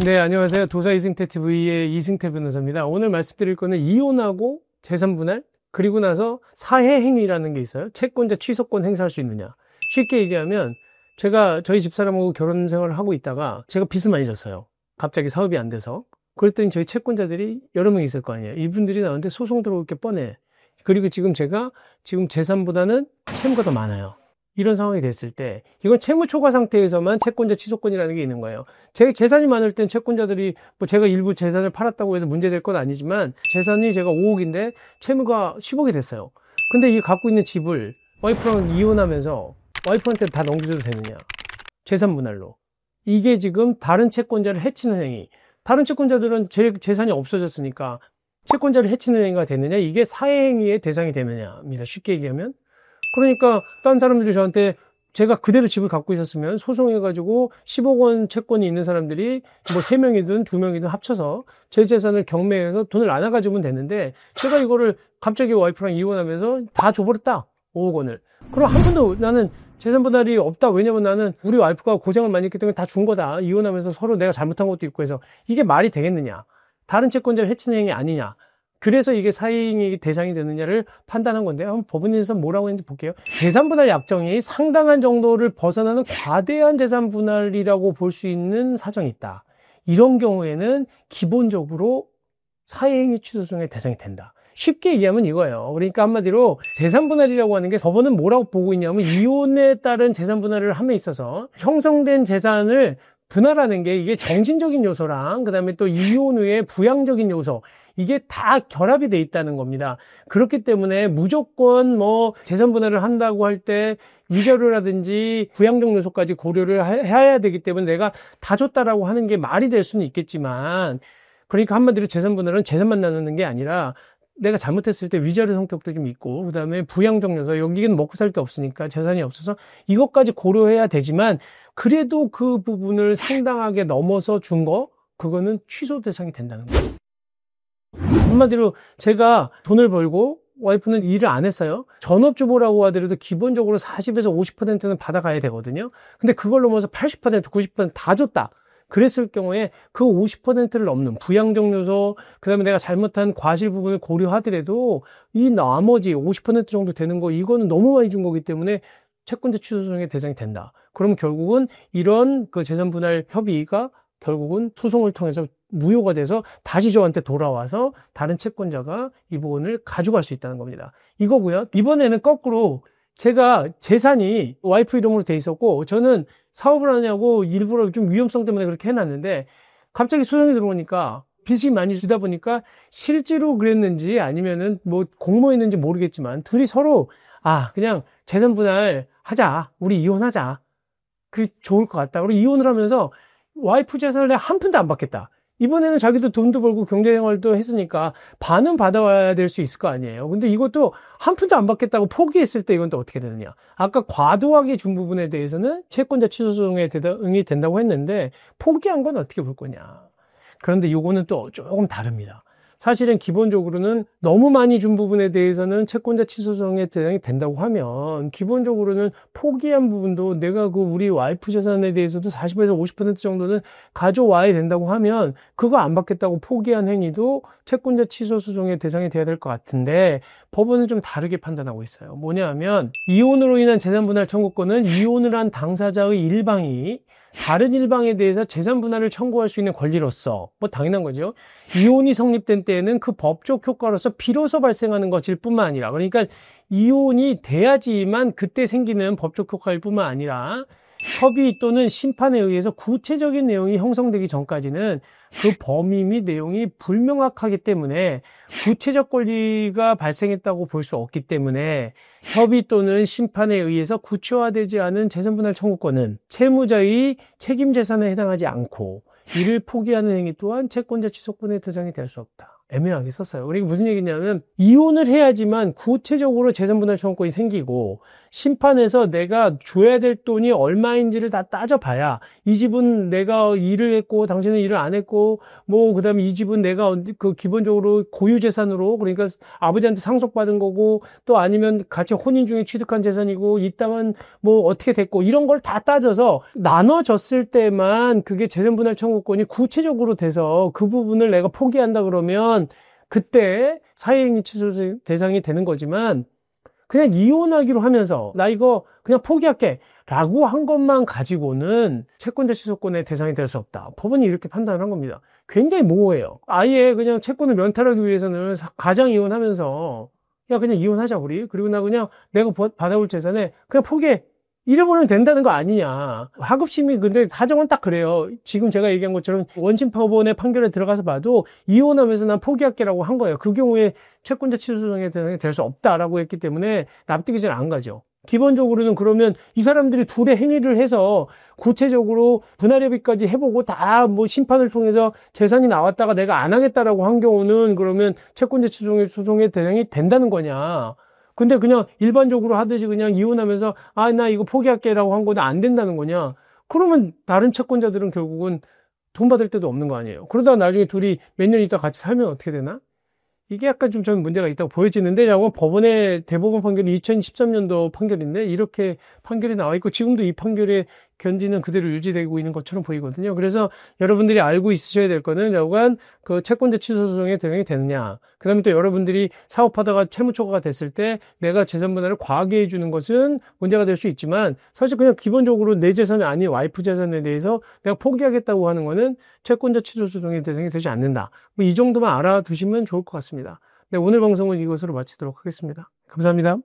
네, 안녕하세요. 도사 이승태 TV의 이승태 변호사입니다. 오늘 말씀드릴 거는 이혼하고 재산 분할, 그리고 나서 사해 행위라는 게 있어요. 채권자 취소권 행사할 수 있느냐. 쉽게 얘기하면 제가 저희 집사람하고 결혼 생활을 하고 있다가 제가 빚을 많이 졌어요. 갑자기 사업이 안 돼서. 그랬더니 저희 채권자들이 여러 명 있을 거 아니에요. 이분들이 나한테 소송 들어올 게 뻔해. 그리고 제가 재산보다는 채무가 더 많아요. 이런 상황이 됐을 때 이건 채무 초과 상태에서만 채권자 취소권이라는 게 있는 거예요. 제 재산이 많을 땐 채권자들이 제가 일부 재산을 팔았다고 해서 문제될 건 아니지만 재산이 제가 5억인데 채무가 10억이 됐어요. 근데 이 갖고 있는 집을 와이프랑 이혼하면서 와이프한테 다 넘겨줘도 되느냐? 재산 분할로. 이게 지금 다른 채권자를 해치는 행위. 다른 채권자들은 재산이 없어졌으니까 채권자를 해치는 행위가 되느냐? 이게 사회행위의 대상이 되느냐입니다. 쉽게 얘기하면. 그러니까 딴 사람들이 저한테 제가 그대로 집을 갖고 있었으면 소송해가지고 10억 원 채권이 있는 사람들이 3명이든 2명이든 합쳐서 제 재산을 경매해서 돈을 나눠가지면 되는데 제가 이거를 갑자기 와이프랑 이혼하면서 다 줘버렸다. 5억 원을. 그럼 한 번도 나는 재산 분할이 없다. 왜냐면 나는 우리 와이프가 고생을 많이 했기 때문에 다 준 거다. 이혼하면서 서로 내가 잘못한 것도 있고 해서 이게 말이 되겠느냐. 다른 채권자를 해치는 행위 아니냐. 그래서 이게 사회행위 대상이 되느냐를 판단한 건데 한번 법원에서 뭐라고 했는지 볼게요. 재산분할 약정이 상당한 정도를 벗어나는 과대한 재산분할이라고 볼 수 있는 사정이 있다. 이런 경우에는 기본적으로 사회행위 취소송의 대상이 된다. 쉽게 얘기하면 이거예요. 그러니까 한마디로 재산분할이라고 하는 게 법원은 뭐라고 보고 있냐면 이혼에 따른 재산분할을 함에 있어서 형성된 재산을 분할하는 게 이게 정신적인 요소랑 그다음에 또 이혼 후에 부양적인 요소 이게 다 결합이 돼 있다는 겁니다. 그렇기 때문에 무조건 재산 분할을 한다고 할 때 위자료라든지 부양적 요소까지 고려를 해야 되기 때문에 내가 다 줬다라고 하는 게 말이 될 수는 있겠지만 그러니까 한마디로 재산 분할은 재산만 나누는 게 아니라 내가 잘못했을 때 위자료 성격도 좀 있고 그다음에 부양적 요소 여기는 먹고 살 게 없으니까 재산이 없어서 이것까지 고려해야 되지만 그래도 그 부분을 상당하게 넘어서 준 거 그거는 취소 대상이 된다는 거예요. 한마디로 제가 돈을 벌고 와이프는 일을 안 했어요. 전업주부라고 하더라도 기본적으로 40에서 50%는 받아가야 되거든요. 근데 그걸 넘어서 80%, 90%다 줬다. 그랬을 경우에 그 50%를 넘는 부양적 요소, 그 다음에 내가 잘못한 과실 부분을 고려하더라도 이 나머지 50% 정도 되는 거 이거는 너무 많이 준 거기 때문에 채권자 취소송의 대상이 된다. 그러면 결국은 이런 그 재산분할 협의가 결국은 소송을 통해서 무효가 돼서 다시 저한테 돌아와서 다른 채권자가 이 부분을 가져갈 수 있다는 겁니다. 이거고요. 이번에는 거꾸로 제가 재산이 와이프 이름으로 돼 있었고 저는 사업을 하냐고 일부러 좀 위험성 때문에 그렇게 해놨는데 갑자기 소송이 들어오니까 빚이 많이 지다 보니까 실제로 그랬는지 아니면은 공모했는지 모르겠지만 둘이 서로 그냥 재산 분할 하자. 우리 이혼하자. 그 좋을 것 같다. 그리고 이혼을 하면서 와이프 재산을 내가 한 푼도 안 받겠다. 이번에는 자기도 돈도 벌고 경제생활도 했으니까 반은 받아와야 될 수 있을 거 아니에요. 근데 이것도 한 푼도 안 받겠다고 포기했을 때 이건 또 어떻게 되느냐. 아까 과도하게 준 부분에 대해서는 채권자 취소소송에 대응이 된다고 했는데 포기한 건 어떻게 볼 거냐. 그런데 이거는 또 조금 다릅니다. 사실은 기본적으로는 너무 많이 준 부분에 대해서는 채권자 취소소송에 대응이 된다고 하면 기본적으로는 포기한 부분도 내가 우리 와이프 재산에 대해서도 40에서 50% 정도는 가져와야 된다고 하면 그거 안 받겠다고 포기한 행위도 채권자 취소소송의 대상이 돼야 될 것 같은데 법원은 좀 다르게 판단하고 있어요. 뭐냐 하면 이혼으로 인한 재산분할 청구권은 이혼을 한 당사자의 일방이 다른 일방에 대해서 재산 분할을 청구할 수 있는 권리로서 당연한 거죠. 이혼이 성립된 때에는 그 법적 효과로서 비로소 발생하는 것일 뿐만 아니라 그러니까 이혼이 돼야지만 그때 생기는 법적 효과일 뿐만 아니라 협의 또는 심판에 의해서 구체적인 내용이 형성되기 전까지는 그 범위 및 내용이 불명확하기 때문에 구체적 권리가 발생했다고 볼 수 없기 때문에 협의 또는 심판에 의해서 구체화되지 않은 재산분할 청구권은 채무자의 책임 재산에 해당하지 않고 이를 포기하는 행위 또한 채권자 취소권의 대상이 될 수 없다. 애매하게 썼어요. 그러니까 무슨 얘기냐면 이혼을 해야지만 구체적으로 재산분할 청구권이 생기고 심판에서 내가 줘야 될 돈이 얼마인지를 다 따져봐야 이 집은 내가 일을 했고 당신은 일을 안 했고 뭐 그다음에 이 집은 내가 그 기본적으로 고유재산으로 그러니까 아버지한테 상속받은 거고 또 아니면 같이 혼인 중에 취득한 재산이고 이 땅은 뭐 어떻게 됐고 이런 걸 다 따져서 나눠졌을 때만 그게 재산분할 청구권이 구체적으로 돼서 그 부분을 내가 포기한다 그러면 그때 사회행위 취소 대상이 되는 거지만 그냥 이혼하기로 하면서 나 이거 그냥 포기할게 라고 한 것만 가지고는 채권자 취소권의 대상이 될 수 없다. 법원이 이렇게 판단을 한 겁니다. 굉장히 모호해요. 아예 그냥 채권을 면탈하기 위해서는 가장 이혼하면서 야 그냥 이혼하자 우리. 그리고 나 그냥 내가 받아올 재산에 그냥 포기해. 잃어버리면 된다는 거 아니냐. 하급심이 근데 사정은 딱 그래요. 지금 제가 얘기한 것처럼 원심법원의 판결에 들어가서 봐도 이혼하면서 난 포기할게라고 한 거예요. 그 경우에 채권자 취소정의 대상이 될 수 없다라고 했기 때문에 납득이 잘 안 가죠. 기본적으로는 그러면 이 사람들이 둘의 행위를 해서 구체적으로 분할협의까지 해보고 다 뭐 심판을 통해서 재산이 나왔다가 내가 안 하겠다라고 한 경우는 그러면 채권자 취소정의 대상이 된다는 거냐. 근데 그냥 일반적으로 하듯이 그냥 이혼하면서 아, 나 이거 포기할게라고 한 건데 안 된다는 거냐? 그러면 다른 채권자들은 결국은 돈 받을 데도 없는 거 아니에요. 그러다가 나중에 둘이 몇 년 있다 같이 살면 어떻게 되나? 이게 약간 좀 저는 문제가 있다고 보여지는데, 법원의 대법원 판결이 2013년도 판결인데, 이렇게 판결이 나와 있고, 지금도 이 판결의 견지는 그대로 유지되고 있는 것처럼 보이거든요. 그래서 여러분들이 알고 있으셔야 될 거는 여간 그 채권자 취소 소송에 대응이 되느냐. 그 다음에 또 여러분들이 사업하다가 채무초과가 됐을 때 내가 재산 분할을 과하게 해주는 것은 문제가 될 수 있지만, 사실 그냥 기본적으로 내 재산이 아닌 와이프 재산에 대해서 내가 포기하겠다고 하는 거는 채권자 취소 소송의 대상이 되지 않는다. 뭐 이 정도만 알아두시면 좋을 것 같습니다. 네, 오늘 방송은 이것으로 마치도록 하겠습니다. 감사합니다.